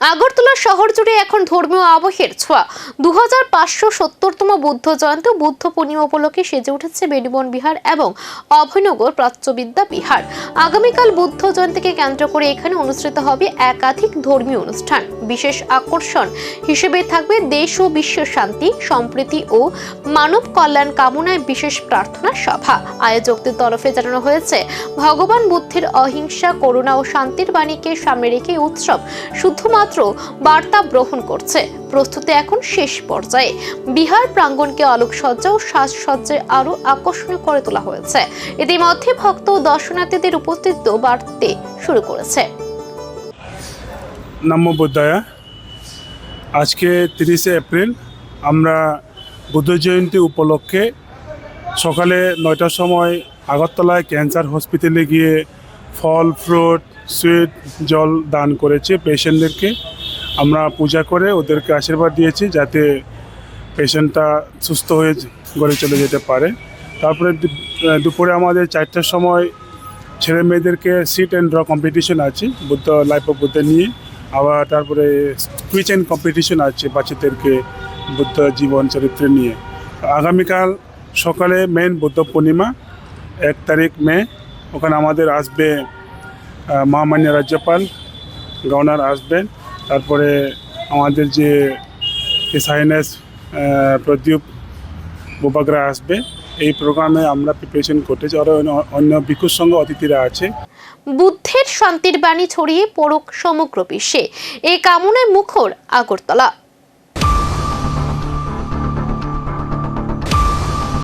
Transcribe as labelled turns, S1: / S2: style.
S1: আগরতলা শহর জুড়ে এখন ধর্মীয় আবহের ছোঁয়া। 2570তম বুদ্ধ জয়ন্তী বুদ্ধ পূর্ণিমা উপলক্ষে সেজে উঠেছে বেণীবন বিহার এবং অভয়নগর প্রাচ্যবিদ্যা বিহার। আগামীকাল বুদ্ধ জয়ন্তীকে কেন্দ্র করে এখানে অনুষ্ঠিত হবে একাধিক ধর্মীয় অনুষ্ঠান। বিশেষ আকর্ষণ হিসেবে থাকবে দেশ ও বিশ্ব শান্তি, সম্প্রীতি ও মানব কল্যাণ কামনায় বিশেষ প্রার্থনা সভা। আয়োজকদের তরফে জানানো হয়েছে, ভগবান বুদ্ধের অহিংসা, করুণা ও শান্তির বাণীকে সামনে রেখে উৎসব শুধুমাত্র বার্তা গ্রহণ করছে। প্রস্তুতি এখন শেষ পর্যায়ে। বিহার প্রাঙ্গণকে আলোকসজ্জা ও সাজসজ্জায় আরো আকর্ষণীয় করে তোলা হয়েছে। ইতিমধ্যে ভক্ত ও দর্শনার্থীদের উপস্থিতি বাড়তে শুরু করেছে।
S2: নমো বুদ্ধায়া। আজকে 30শে এপ্রিল আমরা বুদ্ধ জয়ন্তী উপলক্ষে সকালে 9টার সময় আগরতলায় ক্যান্সার হসপিটালে গিয়ে ফল, ফ্রুট, সুইট, জল দান করেছি পেশেন্টদেরকে। আমরা পূজা করে ওদেরকে আশীর্বাদ দিয়েছি যাতে পেশেন্টটা সুস্থ হয়ে ঘরে চলে যেতে পারে। তারপরে দুপুরে আমাদের 4টার সময় ছেলে মেয়েদেরকে সিট অ্যান্ড ড্র কম্পিটিশন আছে বুদ্ধ লাইফ অফ বুদ্ধ নিয়ে। আবার তারপরে কুইজ অ্যান্ড কম্পিটিশন আছে বাচ্চাদেরকে বুদ্ধ জীবন চরিত্র নিয়ে। আগামীকাল সকালে মেন বুদ্ধ পূর্ণিমা 1 তারিখ মে। ওখানে আমাদের আসবে মহামান্য রাজ্যপাল, গভর্নর আসবেন। তারপরে আমাদের যে হিজ হাইনেস প্রদীপ বোপাগ্রা আসবে। এই প্রোগ্রামে আমরা প্রিপারেশন করতেছি। আর অন্য ভিক্ষুর সঙ্গে অতিথিরা আছে।
S1: বুদ্ধের শান্তির বাণী ছড়িয়ে পড়ুক সমগ্র বিশ্বে, এই কামনায় মুখর আগরতলা।